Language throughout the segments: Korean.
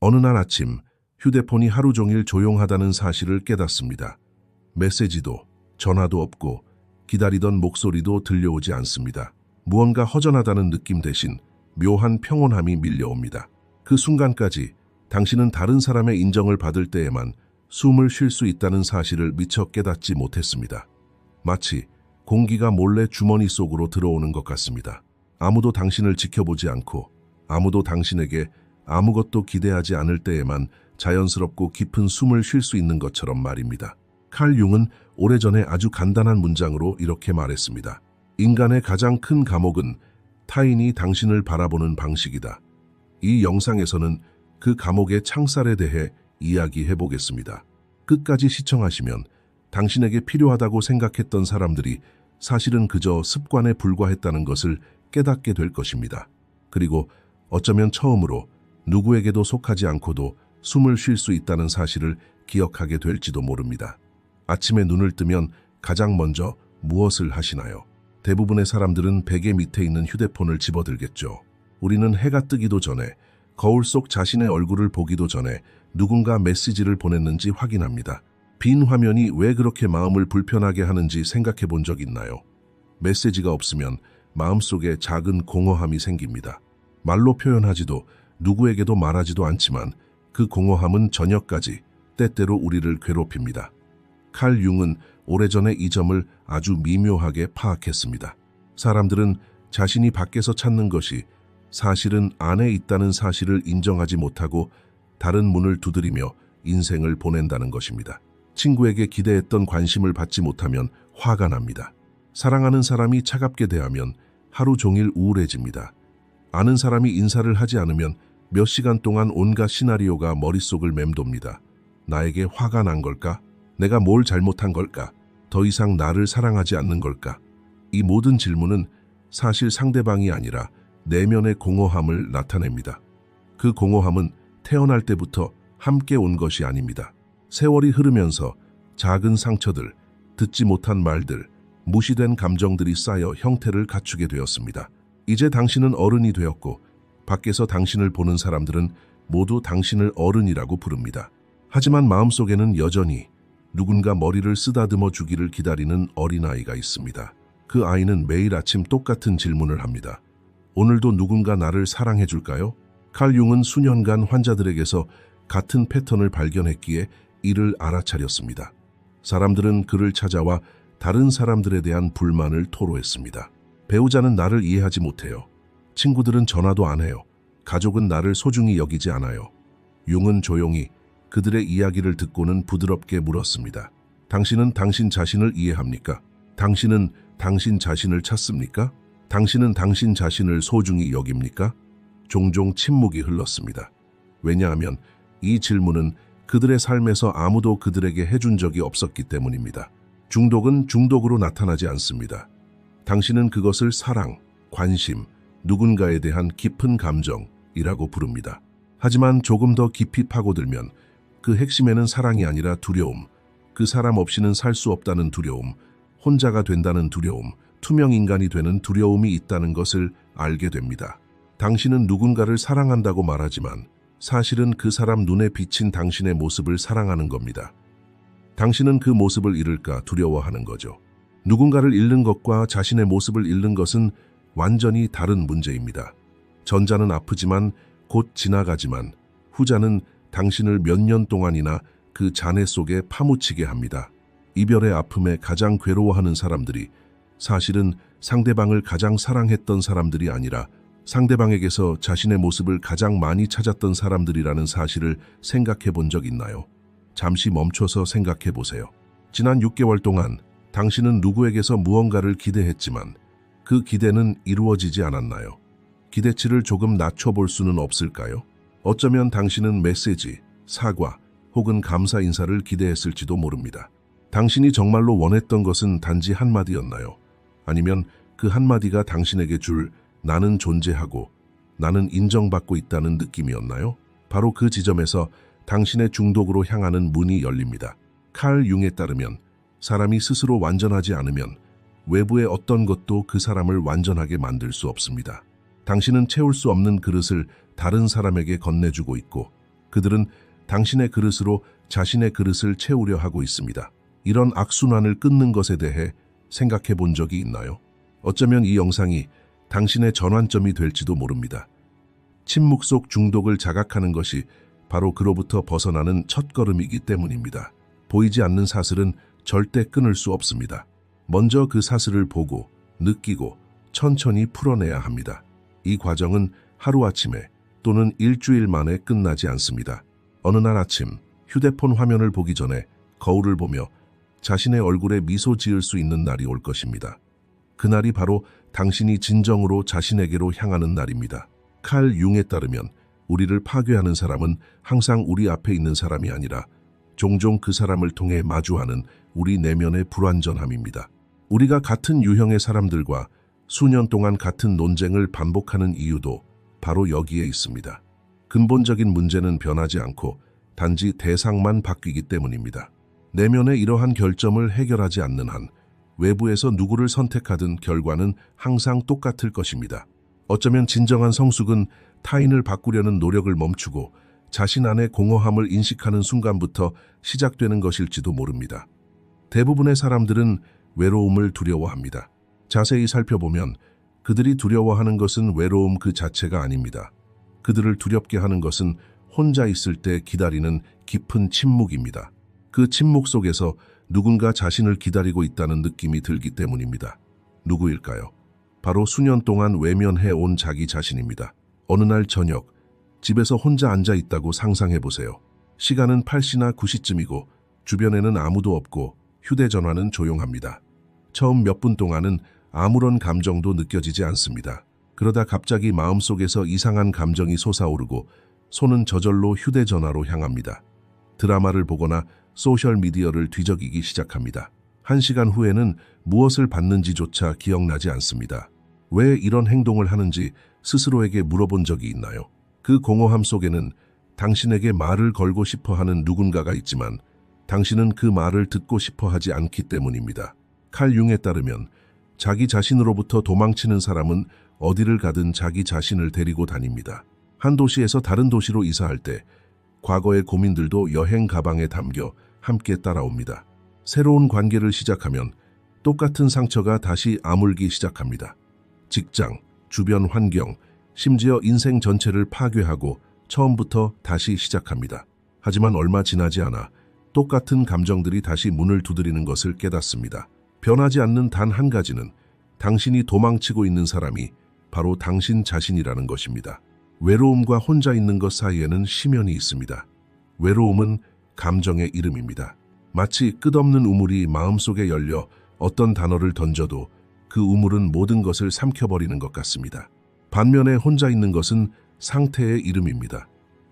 어느 날 아침 휴대폰이 하루 종일 조용하다는 사실을 깨닫습니다. 메시지도 전화도 없고 기다리던 목소리도 들려오지 않습니다. 무언가 허전하다는 느낌 대신 묘한 평온함이 밀려옵니다. 그 순간까지 당신은 다른 사람의 인정을 받을 때에만 숨을 쉴 수 있다는 사실을 미처 깨닫지 못했습니다. 마치 공기가 몰래 주머니 속으로 들어오는 것 같습니다. 아무도 당신을 지켜보지 않고 아무도 당신에게 아무것도 기대하지 않을 때에만 자연스럽고 깊은 숨을 쉴 수 있는 것처럼 말입니다. 칼 융은 오래전에 아주 간단한 문장으로 이렇게 말했습니다. 인간의 가장 큰 감옥은 타인이 당신을 바라보는 방식이다. 이 영상에서는 그 감옥의 창살에 대해 이야기해 보겠습니다. 끝까지 시청하시면 당신에게 필요하다고 생각했던 사람들이 사실은 그저 습관에 불과했다는 것을 깨닫게 될 것입니다. 그리고 어쩌면 처음으로 누구에게도 속하지 않고도 숨을 쉴 수 있다는 사실을 기억하게 될지도 모릅니다. 아침에 눈을 뜨면 가장 먼저 무엇을 하시나요? 대부분의 사람들은 베개 밑에 있는 휴대폰을 집어들겠죠. 우리는 해가 뜨기도 전에, 거울 속 자신의 얼굴을 보기도 전에 누군가 메시지를 보냈는지 확인합니다. 빈 화면이 왜 그렇게 마음을 불편하게 하는지 생각해 본 적 있나요? 메시지가 없으면 마음속에 작은 공허함이 생깁니다. 말로 표현하지도 누구에게도 말하지도 않지만 그 공허함은 저녁까지 때때로 우리를 괴롭힙니다. 칼 융은 오래전에 이 점을 아주 미묘하게 파악했습니다. 사람들은 자신이 밖에서 찾는 것이 사실은 안에 있다는 사실을 인정하지 못하고 다른 문을 두드리며 인생을 보낸다는 것입니다. 친구에게 기대했던 관심을 받지 못하면 화가 납니다. 사랑하는 사람이 차갑게 대하면 하루 종일 우울해집니다. 아는 사람이 인사를 하지 않으면 몇 시간 동안 온갖 시나리오가 머릿속을 맴돕니다. 나에게 화가 난 걸까? 내가 뭘 잘못한 걸까? 더 이상 나를 사랑하지 않는 걸까? 이 모든 질문은 사실 상대방이 아니라 내면의 공허함을 나타냅니다. 그 공허함은 태어날 때부터 함께 온 것이 아닙니다. 세월이 흐르면서 작은 상처들, 듣지 못한 말들, 무시된 감정들이 쌓여 형태를 갖추게 되었습니다. 이제 당신은 어른이 되었고 밖에서 당신을 보는 사람들은 모두 당신을 어른이라고 부릅니다. 하지만 마음속에는 여전히 누군가 머리를 쓰다듬어 주기를 기다리는 어린아이가 있습니다. 그 아이는 매일 아침 똑같은 질문을 합니다. 오늘도 누군가 나를 사랑해 줄까요? 칼 융은 수년간 환자들에게서 같은 패턴을 발견했기에 이를 알아차렸습니다. 사람들은 그를 찾아와 다른 사람들에 대한 불만을 토로했습니다. 배우자는 나를 이해하지 못해요. 친구들은 전화도 안 해요. 가족은 나를 소중히 여기지 않아요. 융은 조용히 그들의 이야기를 듣고는 부드럽게 물었습니다. 당신은 당신 자신을 이해합니까? 당신은 당신 자신을 찾습니까? 당신은 당신 자신을 소중히 여깁니까? 종종 침묵이 흘렀습니다. 왜냐하면 이 질문은 그들의 삶에서 아무도 그들에게 해준 적이 없었기 때문입니다. 중독은 중독으로 나타나지 않습니다. 당신은 그것을 사랑, 관심, 누군가에 대한 깊은 감정이라고 부릅니다. 하지만 조금 더 깊이 파고들면 그 핵심에는 사랑이 아니라 두려움, 그 사람 없이는 살 수 없다는 두려움, 혼자가 된다는 두려움, 투명 인간이 되는 두려움이 있다는 것을 알게 됩니다. 당신은 누군가를 사랑한다고 말하지만 사실은 그 사람 눈에 비친 당신의 모습을 사랑하는 겁니다. 당신은 그 모습을 잃을까 두려워하는 거죠. 누군가를 잃는 것과 자신의 모습을 잃는 것은 완전히 다른 문제입니다. 전자는 아프지만 곧 지나가지만 후자는 당신을 몇 년 동안이나 그 잔해 속에 파묻히게 합니다. 이별의 아픔에 가장 괴로워하는 사람들이 사실은 상대방을 가장 사랑했던 사람들이 아니라 상대방에게서 자신의 모습을 가장 많이 찾았던 사람들이라는 사실을 생각해 본 적 있나요? 잠시 멈춰서 생각해 보세요. 지난 6개월 동안 당신은 누구에게서 무언가를 기대했지만 그 기대는 이루어지지 않았나요? 기대치를 조금 낮춰볼 수는 없을까요? 어쩌면 당신은 메시지, 사과 혹은 감사 인사를 기대했을지도 모릅니다. 당신이 정말로 원했던 것은 단지 한마디였나요? 아니면 그 한마디가 당신에게 줄 나는 존재하고 나는 인정받고 있다는 느낌이었나요? 바로 그 지점에서 당신의 중독으로 향하는 문이 열립니다. 칼 융에 따르면 사람이 스스로 완전하지 않으면 외부의 어떤 것도 그 사람을 완전하게 만들 수 없습니다. 당신은 채울 수 없는 그릇을 다른 사람에게 건네주고 있고 그들은 당신의 그릇으로 자신의 그릇을 채우려 하고 있습니다. 이런 악순환을 끊는 것에 대해 생각해 본 적이 있나요? 어쩌면 이 영상이 당신의 전환점이 될지도 모릅니다. 침묵 속 중독을 자각하는 것이 바로 그로부터 벗어나는 첫걸음이기 때문입니다. 보이지 않는 사슬은 절대 끊을 수 없습니다. 먼저 그 사슬을 보고 느끼고 천천히 풀어내야 합니다. 이 과정은 하루아침에 또는 일주일 만에 끝나지 않습니다. 어느 날 아침 휴대폰 화면을 보기 전에 거울을 보며 자신의 얼굴에 미소 지을 수 있는 날이 올 것입니다. 그날이 바로 당신이 진정으로 자신에게로 향하는 날입니다. 칼 융에 따르면 우리를 파괴하는 사람은 항상 우리 앞에 있는 사람이 아니라 종종 그 사람을 통해 마주하는 우리 내면의 불완전함입니다. 우리가 같은 유형의 사람들과 수년 동안 같은 논쟁을 반복하는 이유도 바로 여기에 있습니다. 근본적인 문제는 변하지 않고 단지 대상만 바뀌기 때문입니다. 내면의 이러한 결점을 해결하지 않는 한 외부에서 누구를 선택하든 결과는 항상 똑같을 것입니다. 어쩌면 진정한 성숙은 타인을 바꾸려는 노력을 멈추고 자신 안의 공허함을 인식하는 순간부터 시작되는 것일지도 모릅니다. 대부분의 사람들은 외로움을 두려워합니다. 자세히 살펴보면 그들이 두려워하는 것은 외로움 그 자체가 아닙니다. 그들을 두렵게 하는 것은 혼자 있을 때 기다리는 깊은 침묵입니다. 그 침묵 속에서 누군가 자신을 기다리고 있다는 느낌이 들기 때문입니다. 누구일까요? 바로 수년 동안 외면해온 자기 자신입니다. 어느 날 저녁, 집에서 혼자 앉아 있다고 상상해 보세요. 시간은 8시나 9시쯤이고 주변에는 아무도 없고 휴대전화는 조용합니다. 처음 몇 분 동안은 아무런 감정도 느껴지지 않습니다. 그러다 갑자기 마음속에서 이상한 감정이 솟아오르고 손은 저절로 휴대전화로 향합니다. 드라마를 보거나 소셜미디어를 뒤적이기 시작합니다. 1시간 후에는 무엇을 봤는지조차 기억나지 않습니다. 왜 이런 행동을 하는지 스스로에게 물어본 적이 있나요? 그 공허함 속에는 당신에게 말을 걸고 싶어 하는 누군가가 있지만 당신은 그 말을 듣고 싶어 하지 않기 때문입니다. 칼 융에 따르면 자기 자신으로부터 도망치는 사람은 어디를 가든 자기 자신을 데리고 다닙니다. 한 도시에서 다른 도시로 이사할 때 과거의 고민들도 여행 가방에 담겨 함께 따라옵니다. 새로운 관계를 시작하면 똑같은 상처가 다시 아물기 시작합니다. 직장, 주변 환경, 심지어 인생 전체를 파괴하고 처음부터 다시 시작합니다. 하지만 얼마 지나지 않아 똑같은 감정들이 다시 문을 두드리는 것을 깨닫습니다. 변하지 않는 단 한 가지는 당신이 도망치고 있는 사람이 바로 당신 자신이라는 것입니다. 외로움과 혼자 있는 것 사이에는 심연이 있습니다. 외로움은 감정의 이름입니다. 마치 끝없는 우물이 마음속에 열려 어떤 단어를 던져도 그 우물은 모든 것을 삼켜버리는 것 같습니다. 반면에 혼자 있는 것은 상태의 이름입니다.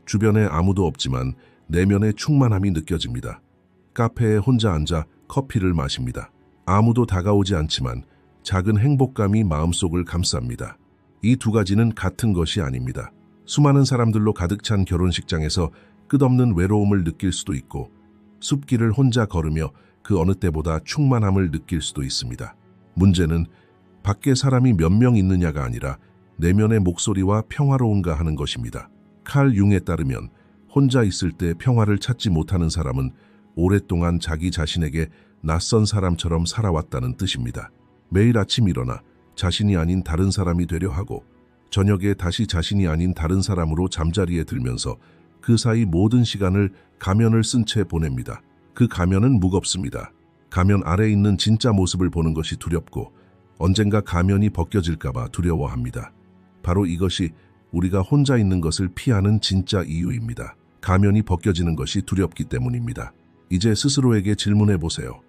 주변에 아무도 없지만 내면의 충만함이 느껴집니다. 카페에 혼자 앉아 커피를 마십니다. 아무도 다가오지 않지만 작은 행복감이 마음속을 감쌉니다. 이 두 가지는 같은 것이 아닙니다. 수많은 사람들로 가득 찬 결혼식장에서 끝없는 외로움을 느낄 수도 있고 숲길을 혼자 걸으며 그 어느 때보다 충만함을 느낄 수도 있습니다. 문제는 밖에 사람이 몇 명 있느냐가 아니라 내면의 목소리와 평화로운가 하는 것입니다. 칼 융에 따르면 혼자 있을 때 평화를 찾지 못하는 사람은 오랫동안 자기 자신에게 낯선 사람처럼 살아왔다는 뜻입니다. 매일 아침 일어나 자신이 아닌 다른 사람이 되려 하고 저녁에 다시 자신이 아닌 다른 사람으로 잠자리에 들면서 그 사이 모든 시간을 가면을 쓴 채 보냅니다. 그 가면은 무겁습니다. 가면 아래에 있는 진짜 모습을 보는 것이 두렵고 언젠가 가면이 벗겨질까 봐 두려워합니다. 바로 이것이 우리가 혼자 있는 것을 피하는 진짜 이유입니다. 가면이 벗겨지는 것이 두렵기 때문입니다. 이제 스스로에게 질문해 보세요.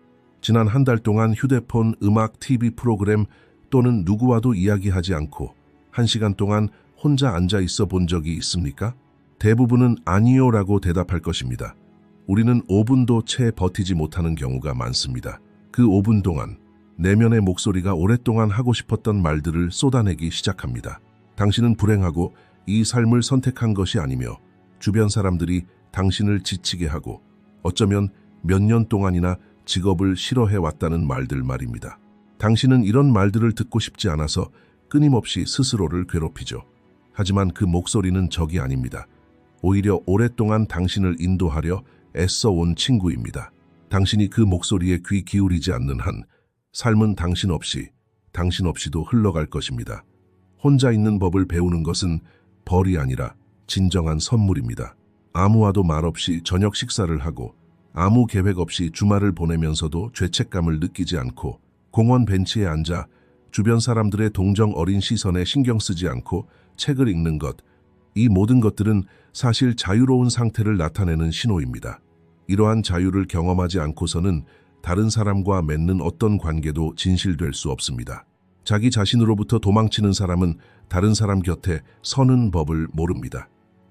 지난 한 달 동안 휴대폰, 음악, TV 프로그램 또는 누구와도 이야기하지 않고 1시간 동안 혼자 앉아 있어 본 적이 있습니까? 대부분은 아니요라고 대답할 것입니다. 우리는 5분도 채 버티지 못하는 경우가 많습니다. 그 5분 동안 내면의 목소리가 오랫동안 하고 싶었던 말들을 쏟아내기 시작합니다. 당신은 불행하고 이 삶을 선택한 것이 아니며 주변 사람들이 당신을 지치게 하고 어쩌면 몇 년 동안이나 직업을 싫어해왔다는 말들 말입니다. 당신은 이런 말들을 듣고 싶지 않아서 끊임없이 스스로를 괴롭히죠. 하지만 그 목소리는 적이 아닙니다. 오히려 오랫동안 당신을 인도하려 애써온 친구입니다. 당신이 그 목소리에 귀 기울이지 않는 한 삶은 당신 없이도 흘러갈 것입니다. 혼자 있는 법을 배우는 것은 벌이 아니라 진정한 선물입니다. 아무와도 말없이 저녁 식사를 하고 아무 계획 없이 주말을 보내면서도 죄책감을 느끼지 않고 공원 벤치에 앉아 주변 사람들의 동정 어린 시선에 신경 쓰지 않고 책을 읽는 것, 이 모든 것들은 사실 자유로운 상태를 나타내는 신호입니다. 이러한 자유를 경험하지 않고서는 다른 사람과 맺는 어떤 관계도 진실될 수 없습니다. 자기 자신으로부터 도망치는 사람은 다른 사람 곁에 서는 법을 모릅니다.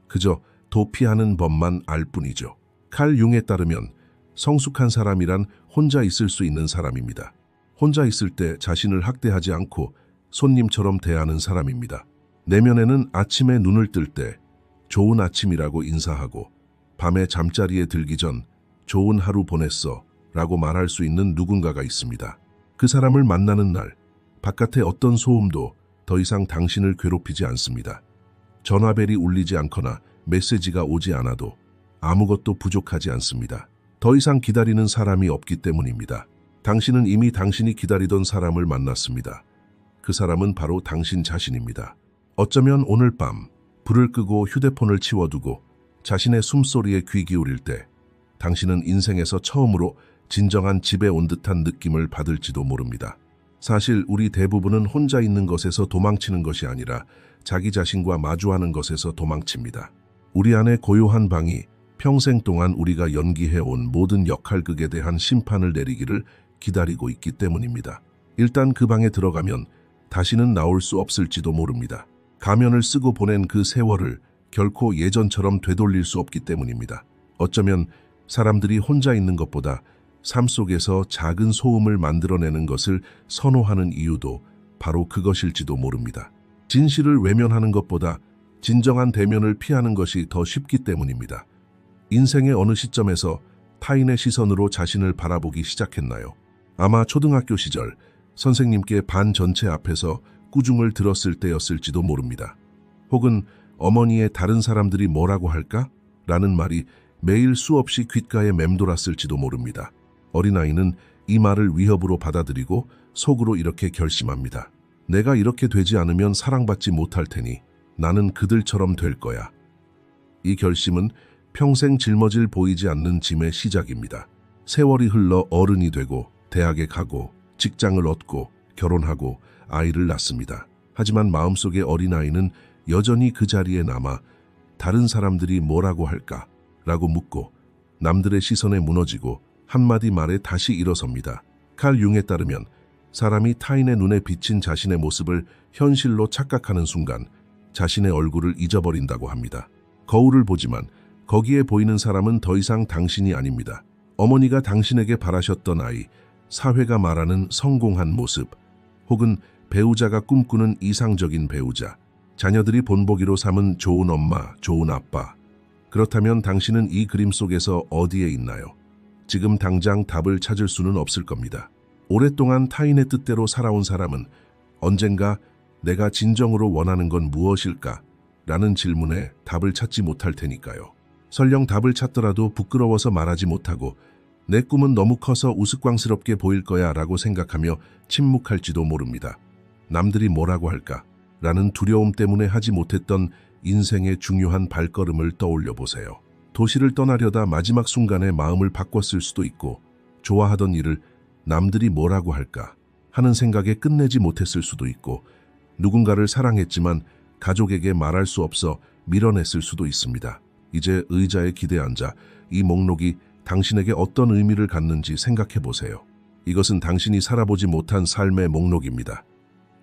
그저 도피하는 법만 알 뿐이죠. 칼 융에 따르면 성숙한 사람이란 혼자 있을 수 있는 사람입니다. 혼자 있을 때 자신을 학대하지 않고 손님처럼 대하는 사람입니다. 내면에는 아침에 눈을 뜰 때 좋은 아침이라고 인사하고 밤에 잠자리에 들기 전 좋은 하루 보냈어 라고 말할 수 있는 누군가가 있습니다. 그 사람을 만나는 날 바깥의 어떤 소음도 더 이상 당신을 괴롭히지 않습니다. 전화벨이 울리지 않거나 메시지가 오지 않아도 아무것도 부족하지 않습니다. 더 이상 기다리는 사람이 없기 때문입니다. 당신은 이미 당신이 기다리던 사람을 만났습니다. 그 사람은 바로 당신 자신입니다. 어쩌면 오늘 밤 불을 끄고 휴대폰을 치워두고 자신의 숨소리에 귀 기울일 때 당신은 인생에서 처음으로 진정한 집에 온 듯한 느낌을 받을지도 모릅니다. 사실 우리 대부분은 혼자 있는 것에서 도망치는 것이 아니라 자기 자신과 마주하는 것에서 도망칩니다. 우리 안에 고요한 방이 평생 동안 우리가 연기해온 모든 역할극에 대한 심판을 내리기를 기다리고 있기 때문입니다. 일단 그 방에 들어가면 다시는 나올 수 없을지도 모릅니다. 가면을 쓰고 보낸 그 세월을 결코 예전처럼 되돌릴 수 없기 때문입니다. 어쩌면 사람들이 혼자 있는 것보다 삶 속에서 작은 소음을 만들어내는 것을 선호하는 이유도 바로 그것일지도 모릅니다. 진실을 외면하는 것보다 진정한 대면을 피하는 것이 더 쉽기 때문입니다. 인생의 어느 시점에서 타인의 시선으로 자신을 바라보기 시작했나요? 아마 초등학교 시절 선생님께 반 전체 앞에서 꾸중을 들었을 때였을지도 모릅니다. 혹은 어머니의 다른 사람들이 뭐라고 할까? 라는 말이 매일 수없이 귓가에 맴돌았을지도 모릅니다. 어린아이는 이 말을 위협으로 받아들이고 속으로 이렇게 결심합니다. 내가 이렇게 되지 않으면 사랑받지 못할 테니 나는 그들처럼 될 거야. 이 결심은 평생 짊어질 보이지 않는 짐의 시작입니다. 세월이 흘러 어른이 되고 대학에 가고 직장을 얻고 결혼하고 아이를 낳습니다. 하지만 마음속의 어린아이는 여전히 그 자리에 남아 다른 사람들이 뭐라고 할까? 라고 묻고 남들의 시선에 무너지고 한마디 말에 다시 일어섭니다. 칼 융에 따르면 사람이 타인의 눈에 비친 자신의 모습을 현실로 착각하는 순간 자신의 얼굴을 잊어버린다고 합니다. 거울을 보지만 거기에 보이는 사람은 더 이상 당신이 아닙니다. 어머니가 당신에게 바라셨던 아이, 사회가 말하는 성공한 모습, 혹은 배우자가 꿈꾸는 이상적인 배우자, 자녀들이 본보기로 삼은 좋은 엄마, 좋은 아빠. 그렇다면 당신은 이 그림 속에서 어디에 있나요? 지금 당장 답을 찾을 수는 없을 겁니다. 오랫동안 타인의 뜻대로 살아온 사람은 언젠가 내가 진정으로 원하는 건 무엇일까? 라는 질문에 답을 찾지 못할 테니까요. 설령 답을 찾더라도 부끄러워서 말하지 못하고 내 꿈은 너무 커서 우스꽝스럽게 보일 거야 라고 생각하며 침묵할지도 모릅니다. 남들이 뭐라고 할까? 라는 두려움 때문에 하지 못했던 인생의 중요한 발걸음을 떠올려 보세요. 도시를 떠나려다 마지막 순간에 마음을 바꿨을 수도 있고 좋아하던 일을 남들이 뭐라고 할까 하는 생각에 끝내지 못했을 수도 있고 누군가를 사랑했지만 가족에게 말할 수 없어 밀어냈을 수도 있습니다. 이제 의자에 기대 앉아 이 목록이 당신에게 어떤 의미를 갖는지 생각해 보세요. 이것은 당신이 살아보지 못한 삶의 목록입니다.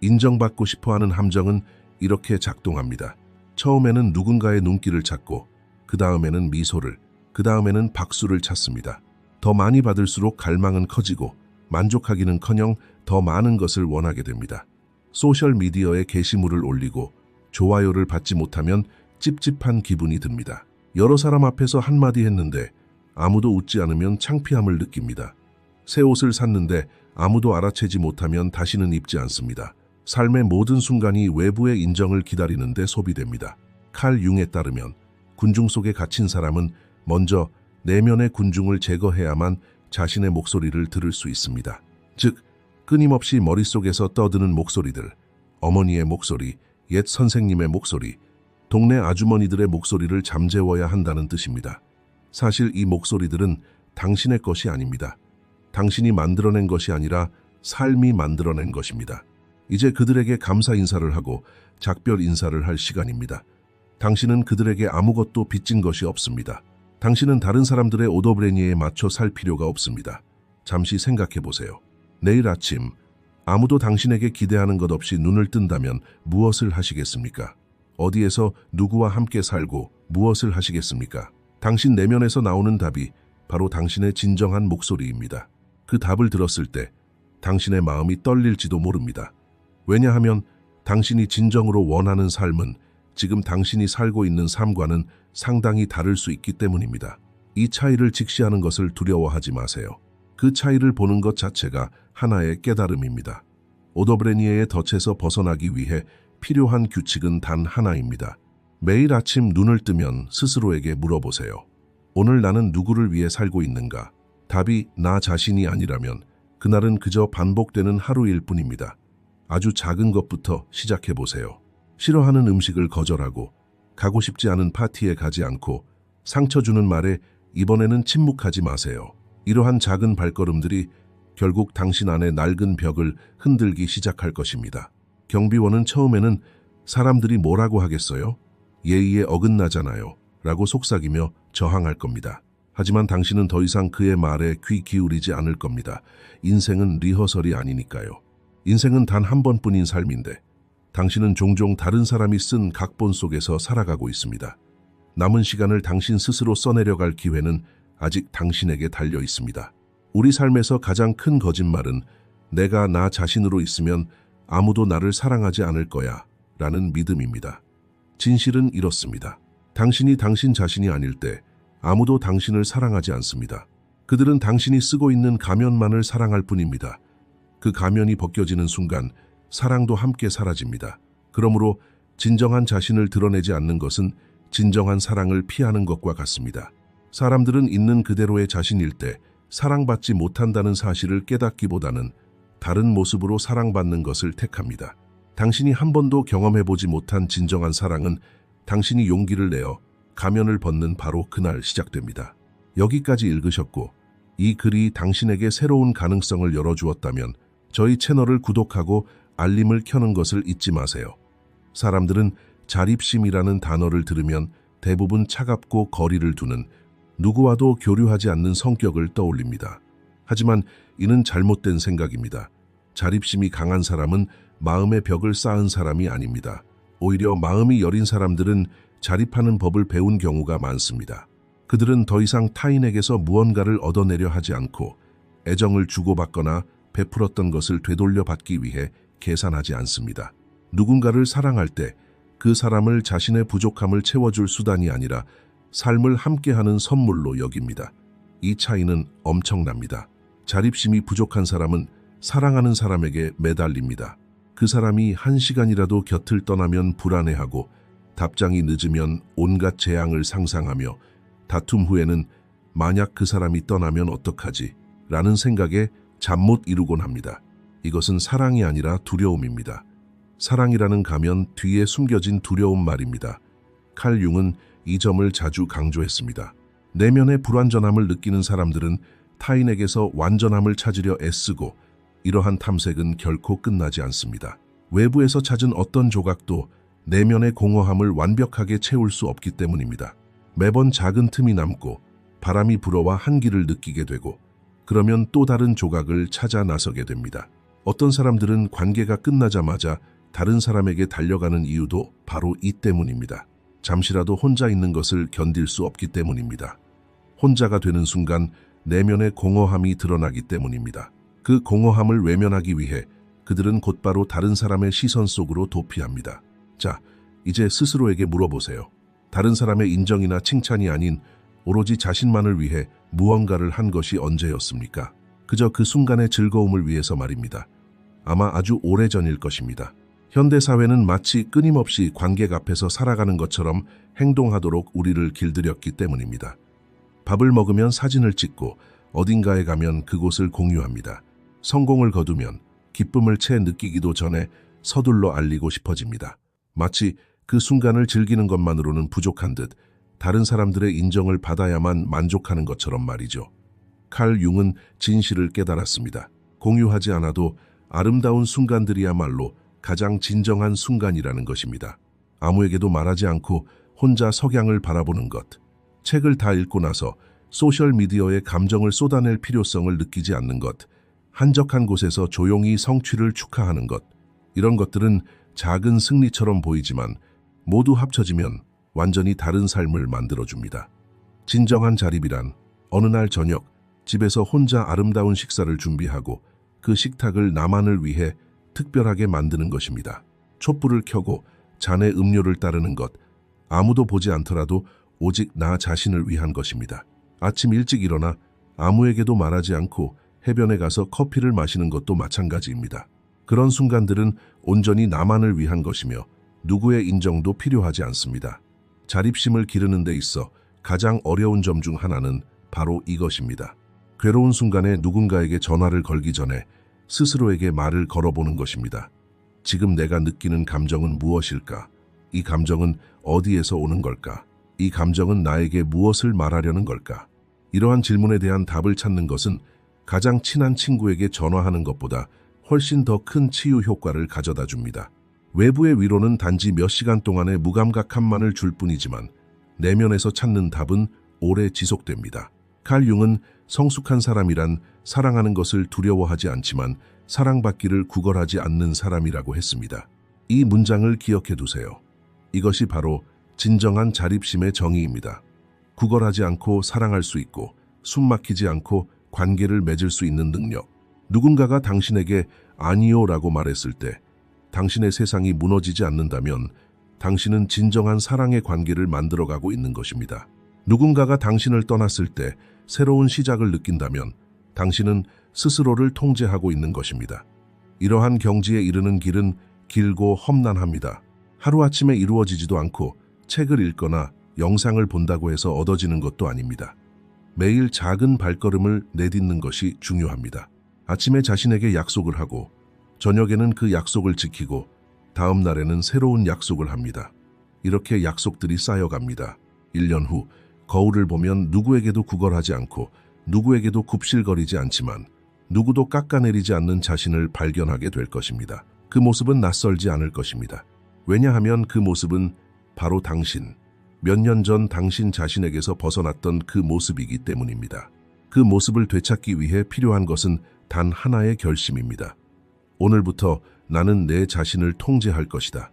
인정받고 싶어하는 함정은 이렇게 작동합니다. 처음에는 누군가의 눈길을 찾고 그 다음에는 미소를, 그 다음에는 박수를 찾습니다. 더 많이 받을수록 갈망은 커지고 만족하기는커녕 더 많은 것을 원하게 됩니다. 소셜미디어에 게시물을 올리고 좋아요를 받지 못하면 찝찝한 기분이 듭니다. 여러 사람 앞에서 한마디 했는데 아무도 웃지 않으면 창피함을 느낍니다. 새 옷을 샀는데 아무도 알아채지 못하면 다시는 입지 않습니다. 삶의 모든 순간이 외부의 인정을 기다리는데 소비됩니다. 칼 융에 따르면 군중 속에 갇힌 사람은 먼저 내면의 군중을 제거해야만 자신의 목소리를 들을 수 있습니다. 즉, 끊임없이 머릿속에서 떠드는 목소리들, 어머니의 목소리, 옛 선생님의 목소리, 동네 아주머니들의 목소리를 잠재워야 한다는 뜻입니다. 사실 이 목소리들은 당신의 것이 아닙니다. 당신이 만들어낸 것이 아니라 삶이 만들어낸 것입니다. 이제 그들에게 감사 인사를 하고 작별 인사를 할 시간입니다. 당신은 그들에게 아무것도 빚진 것이 없습니다. 당신은 다른 사람들의 오더브레니에 맞춰 살 필요가 없습니다. 잠시 생각해 보세요. 내일 아침 아무도 당신에게 기대하는 것 없이 눈을 뜬다면 무엇을 하시겠습니까? 어디에서 누구와 함께 살고 무엇을 하시겠습니까? 당신 내면에서 나오는 답이 바로 당신의 진정한 목소리입니다. 그 답을 들었을 때 당신의 마음이 떨릴지도 모릅니다. 왜냐하면 당신이 진정으로 원하는 삶은 지금 당신이 살고 있는 삶과는 상당히 다를 수 있기 때문입니다. 이 차이를 직시하는 것을 두려워하지 마세요. 그 차이를 보는 것 자체가 하나의 깨달음입니다. 오더브레니에의 덫에서 벗어나기 위해 필요한 규칙은 단 하나입니다. 매일 아침 눈을 뜨면 스스로에게 물어보세요. 오늘 나는 누구를 위해 살고 있는가? 답이 나 자신이 아니라면 그날은 그저 반복되는 하루일 뿐입니다. 아주 작은 것부터 시작해 보세요. 싫어하는 음식을 거절하고, 가고 싶지 않은 파티에 가지 않고, 상처 주는 말에 이번에는 침묵하지 마세요. 이러한 작은 발걸음들이 결국 당신 안의 낡은 벽을 흔들기 시작할 것입니다. 경비원은 처음에는 사람들이 뭐라고 하겠어요? 예의에 어긋나잖아요. 라고 속삭이며 저항할 겁니다. 하지만 당신은 더 이상 그의 말에 귀 기울이지 않을 겁니다. 인생은 리허설이 아니니까요. 인생은 단 한 번뿐인 삶인데 당신은 종종 다른 사람이 쓴 각본 속에서 살아가고 있습니다. 남은 시간을 당신 스스로 써내려갈 기회는 아직 당신에게 달려 있습니다. 우리 삶에서 가장 큰 거짓말은 내가 나 자신으로 있으면 아무도 나를 사랑하지 않을 거야 라는 믿음입니다. 진실은 이렇습니다. 당신이 당신 자신이 아닐 때 아무도 당신을 사랑하지 않습니다. 그들은 당신이 쓰고 있는 가면만을 사랑할 뿐입니다. 그 가면이 벗겨지는 순간 사랑도 함께 사라집니다. 그러므로 진정한 자신을 드러내지 않는 것은 진정한 사랑을 피하는 것과 같습니다. 사람들은 있는 그대로의 자신일 때 사랑받지 못한다는 사실을 깨닫기보다는 다른 모습으로 사랑받는 것을 택합니다. 당신이 한 번도 경험해보지 못한 진정한 사랑은 당신이 용기를 내어 가면을 벗는 바로 그날 시작됩니다. 여기까지 읽으셨고 이 글이 당신에게 새로운 가능성을 열어주었다면 저희 채널을 구독하고 알림을 켜는 것을 잊지 마세요. 사람들은 자립심이라는 단어를 들으면 대부분 차갑고 거리를 두는 누구와도 교류하지 않는 성격을 떠올립니다. 하지만 이는 잘못된 생각입니다. 자립심이 강한 사람은 마음의 벽을 쌓은 사람이 아닙니다. 오히려 마음이 여린 사람들은 자립하는 법을 배운 경우가 많습니다. 그들은 더 이상 타인에게서 무언가를 얻어내려 하지 않고 애정을 주고받거나 베풀었던 것을 되돌려 받기 위해 계산하지 않습니다. 누군가를 사랑할 때 그 사람을 자신의 부족함을 채워줄 수단이 아니라 삶을 함께하는 선물로 여깁니다. 이 차이는 엄청납니다. 자립심이 부족한 사람은 사랑하는 사람에게 매달립니다. 그 사람이 한 시간이라도 곁을 떠나면 불안해하고 답장이 늦으면 온갖 재앙을 상상하며 다툼 후에는 만약 그 사람이 떠나면 어떡하지? 라는 생각에 잠 못 이루곤 합니다. 이것은 사랑이 아니라 두려움입니다. 사랑이라는 가면 뒤에 숨겨진 두려움 말입니다. 칼 융은 이 점을 자주 강조했습니다. 내면의 불완전함을 느끼는 사람들은 타인에게서 완전함을 찾으려 애쓰고 이러한 탐색은 결코 끝나지 않습니다. 외부에서 찾은 어떤 조각도 내면의 공허함을 완벽하게 채울 수 없기 때문입니다. 매번 작은 틈이 남고 바람이 불어와 한기를 느끼게 되고 그러면 또 다른 조각을 찾아 나서게 됩니다. 어떤 사람들은 관계가 끝나자마자 다른 사람에게 달려가는 이유도 바로 이 때문입니다. 잠시라도 혼자 있는 것을 견딜 수 없기 때문입니다. 혼자가 되는 순간 내면의 공허함이 드러나기 때문입니다. 그 공허함을 외면하기 위해 그들은 곧바로 다른 사람의 시선 속으로 도피합니다. 자, 이제 스스로에게 물어보세요. 다른 사람의 인정이나 칭찬이 아닌 오로지 자신만을 위해 무언가를 한 것이 언제였습니까? 그저 그 순간의 즐거움을 위해서 말입니다. 아마 아주 오래전일 것입니다. 현대사회는 마치 끊임없이 관객 앞에서 살아가는 것처럼 행동하도록 우리를 길들였기 때문입니다. 밥을 먹으면 사진을 찍고 어딘가에 가면 그곳을 공유합니다. 성공을 거두면 기쁨을 채 느끼기도 전에 서둘러 알리고 싶어집니다. 마치 그 순간을 즐기는 것만으로는 부족한 듯 다른 사람들의 인정을 받아야만 만족하는 것처럼 말이죠. 칼 융은 진실을 깨달았습니다. 공유하지 않아도 아름다운 순간들이야말로 가장 진정한 순간이라는 것입니다. 아무에게도 말하지 않고 혼자 석양을 바라보는 것, 책을 다 읽고 나서 소셜미디어에 감정을 쏟아낼 필요성을 느끼지 않는 것, 한적한 곳에서 조용히 성취를 축하하는 것, 이런 것들은 작은 승리처럼 보이지만 모두 합쳐지면 완전히 다른 삶을 만들어줍니다. 진정한 자립이란 어느 날 저녁 집에서 혼자 아름다운 식사를 준비하고 그 식탁을 나만을 위해 특별하게 만드는 것입니다. 촛불을 켜고 잔에 음료를 따르는 것, 아무도 보지 않더라도 오직 나 자신을 위한 것입니다. 아침 일찍 일어나 아무에게도 말하지 않고 해변에 가서 커피를 마시는 것도 마찬가지입니다. 그런 순간들은 온전히 나만을 위한 것이며 누구의 인정도 필요하지 않습니다. 자립심을 기르는 데 있어 가장 어려운 점 중 하나는 바로 이것입니다. 괴로운 순간에 누군가에게 전화를 걸기 전에 스스로에게 말을 걸어보는 것입니다. 지금 내가 느끼는 감정은 무엇일까? 이 감정은 어디에서 오는 걸까? 이 감정은 나에게 무엇을 말하려는 걸까? 이러한 질문에 대한 답을 찾는 것은 가장 친한 친구에게 전화하는 것보다 훨씬 더 큰 치유 효과를 가져다 줍니다. 외부의 위로는 단지 몇 시간 동안의 무감각함만을 줄 뿐이지만 내면에서 찾는 답은 오래 지속됩니다. 칼 융은 성숙한 사람이란 사랑하는 것을 두려워하지 않지만 사랑받기를 구걸하지 않는 사람이라고 했습니다. 이 문장을 기억해 두세요. 이것이 바로 진정한 자립심의 정의입니다. 구걸하지 않고 사랑할 수 있고 숨막히지 않고 관계를 맺을 수 있는 능력. 누군가가 당신에게 아니요 라고 말했을 때 당신의 세상이 무너지지 않는다면 당신은 진정한 사랑의 관계를 만들어가고 있는 것입니다. 누군가가 당신을 떠났을 때 새로운 시작을 느낀다면 당신은 스스로를 통제하고 있는 것입니다. 이러한 경지에 이르는 길은 길고 험난합니다. 하루아침에 이루어지지도 않고 책을 읽거나 영상을 본다고 해서 얻어지는 것도 아닙니다. 매일 작은 발걸음을 내딛는 것이 중요합니다. 아침에 자신에게 약속을 하고 저녁에는 그 약속을 지키고 다음 날에는 새로운 약속을 합니다. 이렇게 약속들이 쌓여갑니다. 1년 후 거울을 보면 누구에게도 구걸하지 않고 누구에게도 굽실거리지 않지만 누구도 깎아내리지 않는 자신을 발견하게 될 것입니다. 그 모습은 낯설지 않을 것입니다. 왜냐하면 그 모습은 바로 당신, 몇 년 전 당신 자신에게서 벗어났던 그 모습이기 때문입니다. 그 모습을 되찾기 위해 필요한 것은 단 하나의 결심입니다. 오늘부터 나는 내 자신을 통제할 것이다.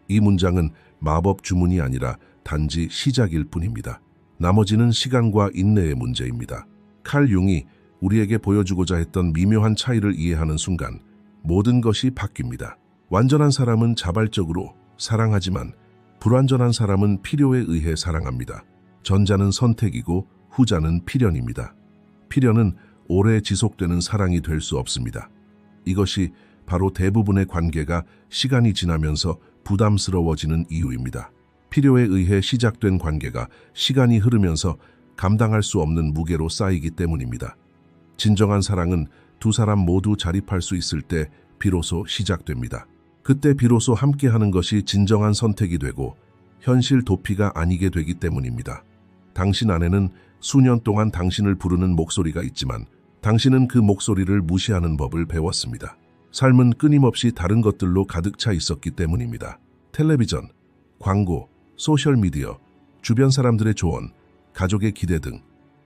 이 문장은 마법 주문이 아니라 단지 시작일 뿐입니다. 나머지는 시간과 인내의 문제입니다. 칼 융이 우리에게 보여주고자 했던 미묘한 차이를 이해하는 순간 모든 것이 바뀝니다. 완전한 사람은 자발적으로 사랑하지만 불완전한 사람은 필요에 의해 사랑합니다. 전자는 선택이고 후자는 필연입니다. 필연은 오래 지속되는 사랑이 될 수 없습니다. 이것이 바로 대부분의 관계가 시간이 지나면서 부담스러워지는 이유입니다. 필요에 의해 시작된 관계가 시간이 흐르면서 감당할 수 없는 무게로 쌓이기 때문입니다. 진정한 사랑은 두 사람 모두 자립할 수 있을 때 비로소 시작됩니다. 그때 비로소 함께하는 것이 진정한 선택이 되고 현실 도피가 아니게 되기 때문입니다. 당신 안에는 수년 동안 당신을 부르는 목소리가 있지만 당신은 그 목소리를 무시하는 법을 배웠습니다. 삶은 끊임없이 다른 것들로 가득 차 있었기 때문입니다. 텔레비전, 광고, 소셜미디어, 주변 사람들의 조언, 가족의 기대 등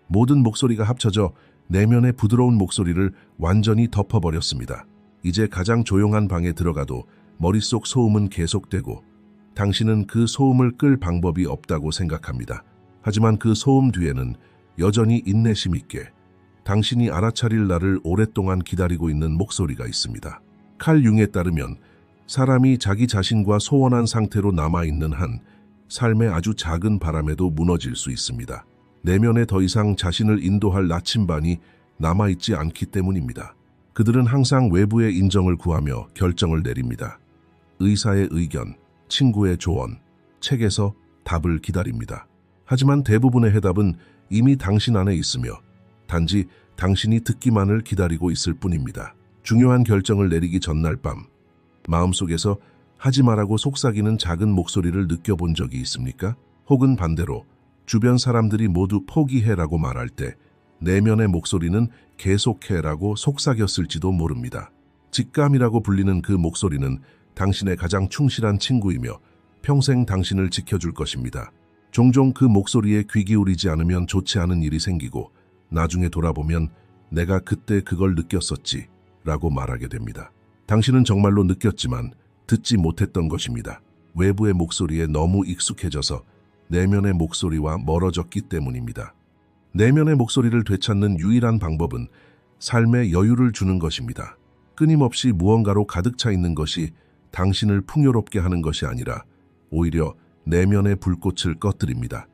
모든 목소리가 합쳐져 내면의 부드러운 목소리를 완전히 덮어버렸습니다. 이제 가장 조용한 방에 들어가도 머릿속 소음은 계속되고 당신은 그 소음을 끌 방법이 없다고 생각합니다. 하지만 그 소음 뒤에는 여전히 인내심 있게 당신이 알아차릴 날을 오랫동안 기다리고 있는 목소리가 있습니다. 칼 융에 따르면 사람이 자기 자신과 소원한 상태로 남아있는 한 삶의 아주 작은 바람에도 무너질 수 있습니다. 내면에 더 이상 자신을 인도할 나침반이 남아있지 않기 때문입니다. 그들은 항상 외부의 인정을 구하며 결정을 내립니다. 의사의 의견, 친구의 조언, 책에서 답을 기다립니다. 하지만 대부분의 해답은 이미 당신 안에 있으며 단지 당신이 듣기만을 기다리고 있을 뿐입니다. 중요한 결정을 내리기 전날 밤, 마음속에서 하지 말라고 속삭이는 작은 목소리를 느껴본 적이 있습니까? 혹은 반대로 주변 사람들이 모두 포기해라고 말할 때 내면의 목소리는 계속해라고 속삭였을지도 모릅니다. 직감이라고 불리는 그 목소리는 당신의 가장 충실한 친구이며 평생 당신을 지켜줄 것입니다. 종종 그 목소리에 귀 기울이지 않으면 좋지 않은 일이 생기고 나중에 돌아보면 내가 그때 그걸 느꼈었지 라고 말하게 됩니다. 당신은 정말로 느꼈지만 듣지 못했던 것입니다. 외부의 목소리에 너무 익숙해져서 내면의 목소리와 멀어졌기 때문입니다. 내면의 목소리를 되찾는 유일한 방법은 삶에 여유를 주는 것입니다. 끊임없이 무언가로 가득 차 있는 것이 당신을 풍요롭게 하는 것이 아니라 오히려 내면의 불꽃을 꺼뜨립니다.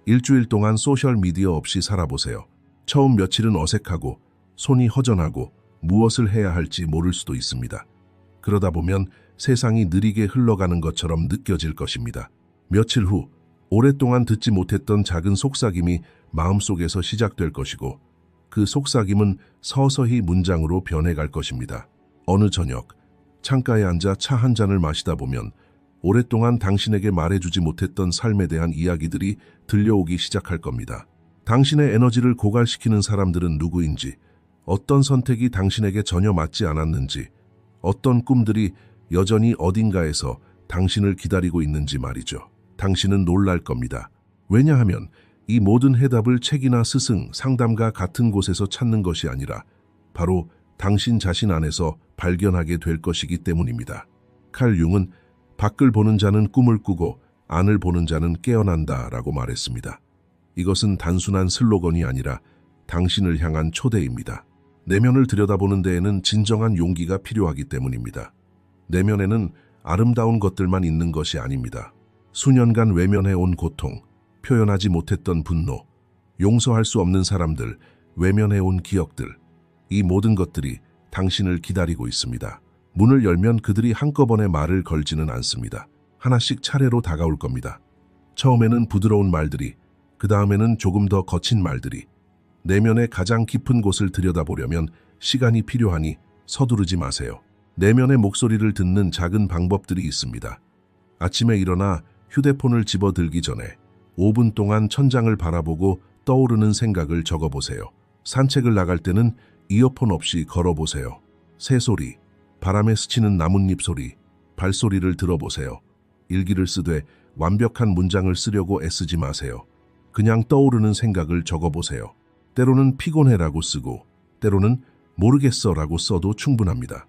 일주일 동안 소셜미디어 없이 살아보세요. 처음 며칠은 어색하고 손이 허전하고 무엇을 해야 할지 모를 수도 있습니다. 그러다 보면 세상이 느리게 흘러가는 것처럼 느껴질 것입니다. 며칠 후 오랫동안 듣지 못했던 작은 속삭임이 마음속에서 시작될 것이고 그 속삭임은 서서히 문장으로 변해갈 것입니다. 어느 저녁 창가에 앉아 차 한 잔을 마시다 보면 오랫동안 당신에게 말해주지 못했던 삶에 대한 이야기들이 들려오기 시작할 겁니다. 당신의 에너지를 고갈시키는 사람들은 누구인지, 어떤 선택이 당신에게 전혀 맞지 않았는지, 어떤 꿈들이 여전히 어딘가에서 당신을 기다리고 있는지 말이죠. 당신은 놀랄 겁니다. 왜냐하면 이 모든 해답을 책이나 스승, 상담가 같은 곳에서 찾는 것이 아니라 바로 당신 자신 안에서 발견하게 될 것이기 때문입니다. 칼 융은 밖을 보는 자는 꿈을 꾸고 안을 보는 자는 깨어난다 라고 말했습니다. 이것은 단순한 슬로건이 아니라 당신을 향한 초대입니다. 내면을 들여다보는 데에는 진정한 용기가 필요하기 때문입니다. 내면에는 아름다운 것들만 있는 것이 아닙니다. 수년간 외면해온 고통, 표현하지 못했던 분노, 용서할 수 없는 사람들, 외면해온 기억들, 이 모든 것들이 당신을 기다리고 있습니다. 문을 열면 그들이 한꺼번에 말을 걸지는 않습니다. 하나씩 차례로 다가올 겁니다. 처음에는 부드러운 말들이, 그 다음에는 조금 더 거친 말들이. 내면의 가장 깊은 곳을 들여다보려면 시간이 필요하니 서두르지 마세요. 내면의 목소리를 듣는 작은 방법들이 있습니다. 아침에 일어나 휴대폰을 집어들기 전에 5분 동안 천장을 바라보고 떠오르는 생각을 적어보세요. 산책을 나갈 때는 이어폰 없이 걸어보세요. 새소리, 바람에 스치는 나뭇잎 소리, 발소리를 들어보세요. 일기를 쓰되 완벽한 문장을 쓰려고 애쓰지 마세요. 그냥 떠오르는 생각을 적어보세요. 때로는 피곤해라고 쓰고 때로는 모르겠어라고 써도 충분합니다.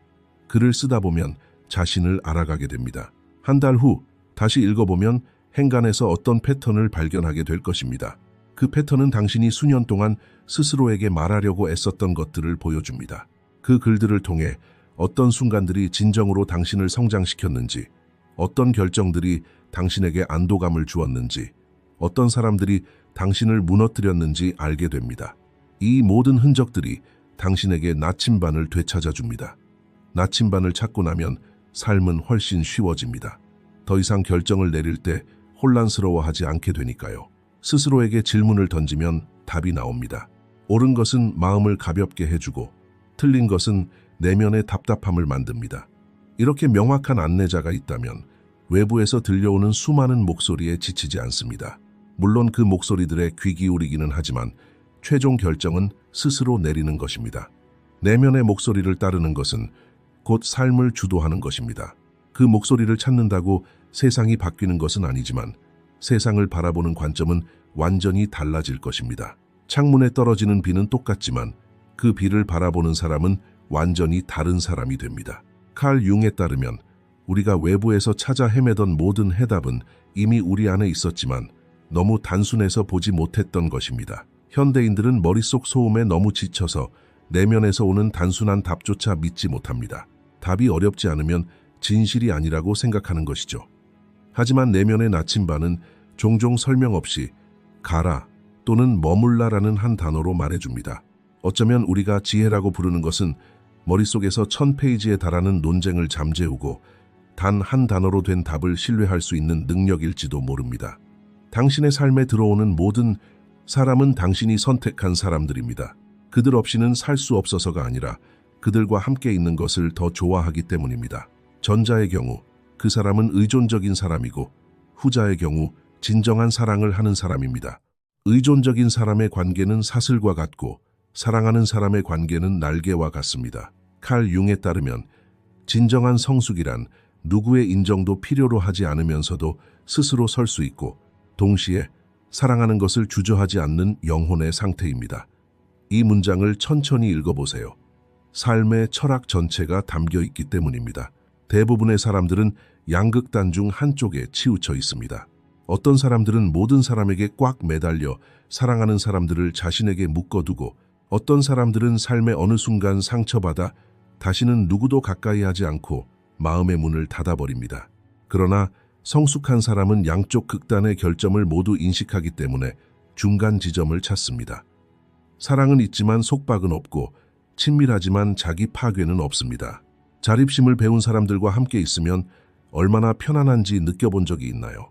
글을 쓰다 보면 자신을 알아가게 됩니다. 한 달 후 다시 읽어보면 행간에서 어떤 패턴을 발견하게 될 것입니다. 그 패턴은 당신이 수년 동안 스스로에게 말하려고 애썼던 것들을 보여줍니다. 그 글들을 통해 어떤 순간들이 진정으로 당신을 성장시켰는지, 어떤 결정들이 당신에게 안도감을 주었는지, 어떤 사람들이 당신을 무너뜨렸는지 알게 됩니다. 이 모든 흔적들이 당신에게 나침반을 되찾아줍니다. 나침반을 찾고 나면 삶은 훨씬 쉬워집니다. 더 이상 결정을 내릴 때 혼란스러워하지 않게 되니까요. 스스로에게 질문을 던지면 답이 나옵니다. 옳은 것은 마음을 가볍게 해주고 틀린 것은 내면의 답답함을 만듭니다. 이렇게 명확한 안내자가 있다면 외부에서 들려오는 수많은 목소리에 지치지 않습니다. 물론 그 목소리들에 귀 기울이기는 하지만 최종 결정은 스스로 내리는 것입니다. 내면의 목소리를 따르는 것은 곧 삶을 주도하는 것입니다. 그 목소리를 찾는다고 세상이 바뀌는 것은 아니지만 세상을 바라보는 관점은 완전히 달라질 것입니다. 창문에 떨어지는 비는 똑같지만 그 비를 바라보는 사람은 완전히 다른 사람이 됩니다. 칼 융에 따르면 우리가 외부에서 찾아 헤매던 모든 해답은 이미 우리 안에 있었지만 너무 단순해서 보지 못했던 것입니다. 현대인들은 머릿속 소음에 너무 지쳐서 내면에서 오는 단순한 답조차 믿지 못합니다. 답이 어렵지 않으면 진실이 아니라고 생각하는 것이죠. 하지만 내면의 나침반은 종종 설명 없이 가라 또는 머물라라는 한 단어로 말해줍니다. 어쩌면 우리가 지혜라고 부르는 것은 머릿속에서 1000페이지에 달하는 논쟁을 잠재우고 단 한 단어로 된 답을 신뢰할 수 있는 능력일지도 모릅니다. 당신의 삶에 들어오는 모든 사람은 당신이 선택한 사람들입니다. 그들 없이는 살 수 없어서가 아니라 그들과 함께 있는 것을 더 좋아하기 때문입니다. 전자의 경우 그 사람은 의존적인 사람이고 후자의 경우 진정한 사랑을 하는 사람입니다. 의존적인 사람의 관계는 사슬과 같고 사랑하는 사람의 관계는 날개와 같습니다. 칼 융에 따르면 진정한 성숙이란 누구의 인정도 필요로 하지 않으면서도 스스로 설 수 있고 동시에 사랑하는 것을 주저하지 않는 영혼의 상태입니다. 이 문장을 천천히 읽어보세요. 삶의 철학 전체가 담겨 있기 때문입니다. 대부분의 사람들은 양극단 중 한쪽에 치우쳐 있습니다. 어떤 사람들은 모든 사람에게 꽉 매달려 사랑하는 사람들을 자신에게 묶어두고 어떤 사람들은 삶의 어느 순간 상처받아 다시는 누구도 가까이 하지 않고 마음의 문을 닫아버립니다. 그러나 성숙한 사람은 양쪽 극단의 결점을 모두 인식하기 때문에 중간 지점을 찾습니다. 사랑은 있지만 속박은 없고 친밀하지만 자기 파괴는 없습니다. 자립심을 배운 사람들과 함께 있으면 얼마나 편안한지 느껴본 적이 있나요?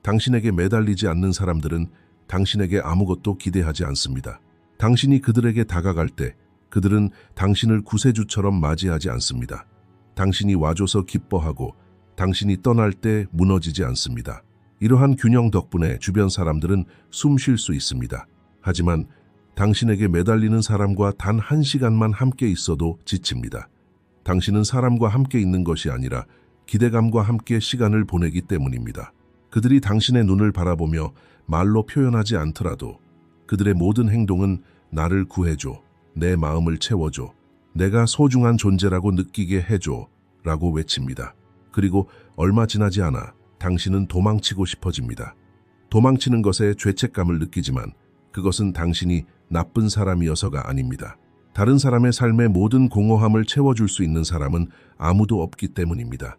당신에게 매달리지 않는 사람들은 당신에게 아무것도 기대하지 않습니다. 당신이 그들에게 다가갈 때 그들은 당신을 구세주처럼 맞이하지 않습니다. 당신이 와줘서 기뻐하고 당신이 떠날 때 무너지지 않습니다. 이러한 균형 덕분에 주변 사람들은 숨 쉴 수 있습니다. 하지만 당신에게 매달리는 사람과 단 한 시간만 함께 있어도 지칩니다. 당신은 사람과 함께 있는 것이 아니라 기대감과 함께 시간을 보내기 때문입니다. 그들이 당신의 눈을 바라보며 말로 표현하지 않더라도 그들의 모든 행동은 나를 구해줘, 내 마음을 채워줘, 내가 소중한 존재라고 느끼게 해줘 라고 외칩니다. 그리고 얼마 지나지 않아 당신은 도망치고 싶어집니다. 도망치는 것에 죄책감을 느끼지만 그것은 당신이 나쁜 사람이어서가 아닙니다. 다른 사람의 삶의 모든 공허함을 채워줄 수 있는 사람은 아무도 없기 때문입니다.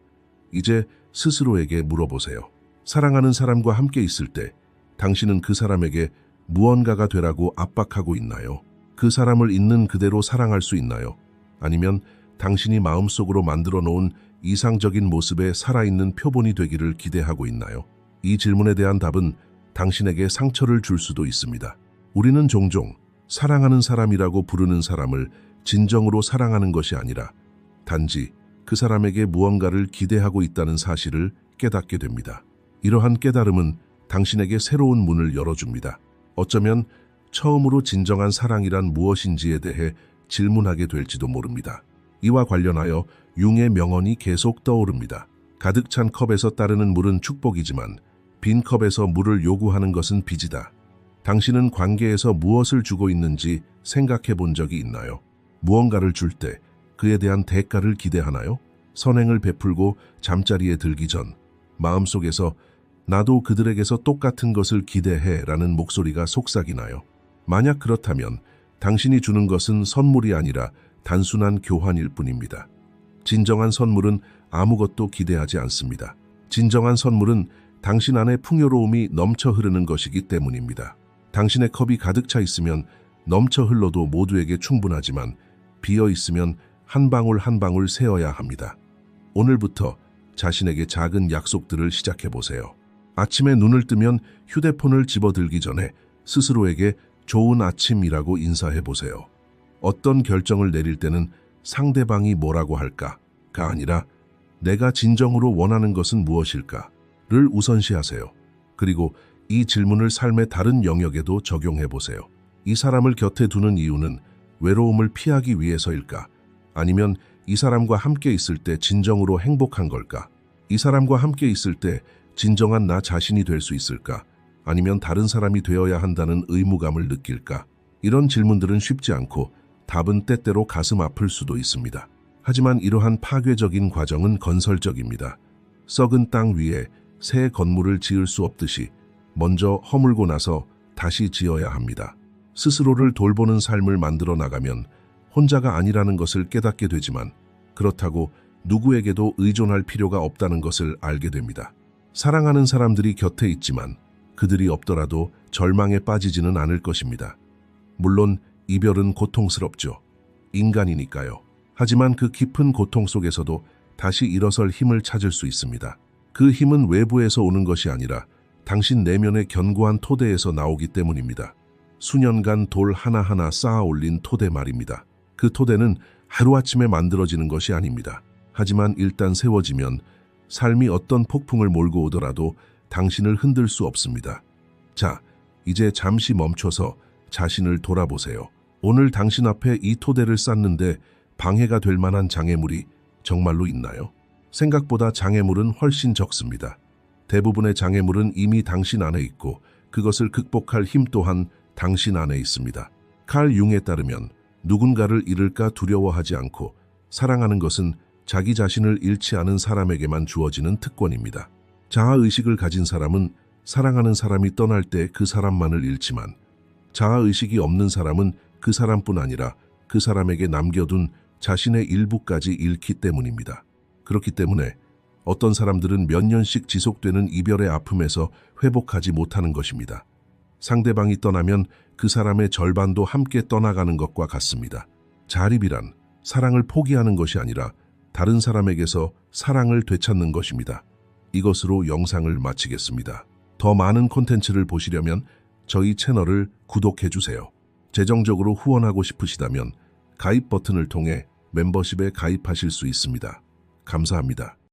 이제 스스로에게 물어보세요. 사랑하는 사람과 함께 있을 때 당신은 그 사람에게 무언가가 되라고 압박하고 있나요? 그 사람을 있는 그대로 사랑할 수 있나요? 아니면 당신이 마음속으로 만들어 놓은 이상적인 모습에 살아있는 표본이 되기를 기대하고 있나요? 이 질문에 대한 답은 당신에게 상처를 줄 수도 있습니다. 우리는 종종 사랑하는 사람이라고 부르는 사람을 진정으로 사랑하는 것이 아니라 단지 그 사람에게 무언가를 기대하고 있다는 사실을 깨닫게 됩니다. 이러한 깨달음은 당신에게 새로운 문을 열어줍니다. 어쩌면 처음으로 진정한 사랑이란 무엇인지에 대해 질문하게 될지도 모릅니다. 이와 관련하여 융의 명언이 계속 떠오릅니다. 가득 찬 컵에서 따르는 물은 축복이지만 빈 컵에서 물을 요구하는 것은 빚이다. 당신은 관계에서 무엇을 주고 있는지 생각해 본 적이 있나요? 무언가를 줄 때 그에 대한 대가를 기대하나요? 선행을 베풀고 잠자리에 들기 전 마음속에서 나도 그들에게서 똑같은 것을 기대해 라는 목소리가 속삭이나요? 만약 그렇다면 당신이 주는 것은 선물이 아니라 단순한 교환일 뿐입니다. 진정한 선물은 아무것도 기대하지 않습니다. 진정한 선물은 당신 안에 풍요로움이 넘쳐 흐르는 것이기 때문입니다. 당신의 컵이 가득 차 있으면 넘쳐 흘러도 모두에게 충분하지만 비어 있으면 한 방울 한 방울 세어야 합니다. 오늘부터 자신에게 작은 약속들을 시작해 보세요. 아침에 눈을 뜨면 휴대폰을 집어들기 전에 스스로에게 좋은 아침이라고 인사해 보세요. 어떤 결정을 내릴 때는 상대방이 뭐라고 할까가 아니라 내가 진정으로 원하는 것은 무엇일까를 우선시하세요. 그리고 이 질문을 삶의 다른 영역에도 적용해 보세요. 이 사람을 곁에 두는 이유는 외로움을 피하기 위해서일까? 아니면 이 사람과 함께 있을 때 진정으로 행복한 걸까? 이 사람과 함께 있을 때 진정한 나 자신이 될 수 있을까? 아니면 다른 사람이 되어야 한다는 의무감을 느낄까? 이런 질문들은 쉽지 않고 답은 때때로 가슴 아플 수도 있습니다. 하지만 이러한 파괴적인 과정은 건설적입니다. 썩은 땅 위에 새 건물을 지을 수 없듯이 먼저 허물고 나서 다시 지어야 합니다. 스스로를 돌보는 삶을 만들어 나가면 혼자가 아니라는 것을 깨닫게 되지만 그렇다고 누구에게도 의존할 필요가 없다는 것을 알게 됩니다. 사랑하는 사람들이 곁에 있지만 그들이 없더라도 절망에 빠지지는 않을 것입니다. 물론 이별은 고통스럽죠. 인간이니까요. 하지만 그 깊은 고통 속에서도 다시 일어설 힘을 찾을 수 있습니다. 그 힘은 외부에서 오는 것이 아니라 당신 내면의 견고한 토대에서 나오기 때문입니다. 수년간 돌 하나하나 쌓아 올린 토대 말입니다. 그 토대는 하루아침에 만들어지는 것이 아닙니다. 하지만 일단 세워지면 삶이 어떤 폭풍을 몰고 오더라도 당신을 흔들 수 없습니다. 자, 이제 잠시 멈춰서 자신을 돌아보세요. 오늘 당신 앞에 이 토대를 쌓는데 방해가 될 만한 장애물이 정말로 있나요? 생각보다 장애물은 훨씬 적습니다. 대부분의 장애물은 이미 당신 안에 있고 그것을 극복할 힘 또한 당신 안에 있습니다. 칼 융에 따르면 누군가를 잃을까 두려워하지 않고 사랑하는 것은 자기 자신을 잃지 않은 사람에게만 주어지는 특권입니다. 자아의식을 가진 사람은 사랑하는 사람이 떠날 때 그 사람만을 잃지만 자아의식이 없는 사람은 그 사람뿐 아니라 그 사람에게 남겨둔 자신의 일부까지 잃기 때문입니다. 그렇기 때문에 어떤 사람들은 몇 년씩 지속되는 이별의 아픔에서 회복하지 못하는 것입니다. 상대방이 떠나면 그 사람의 절반도 함께 떠나가는 것과 같습니다. 자립이란 사랑을 포기하는 것이 아니라 다른 사람에게서 사랑을 되찾는 것입니다. 이것으로 영상을 마치겠습니다. 더 많은 콘텐츠를 보시려면 저희 채널을 구독해주세요. 재정적으로 후원하고 싶으시다면 가입 버튼을 통해 멤버십에 가입하실 수 있습니다. 감사합니다.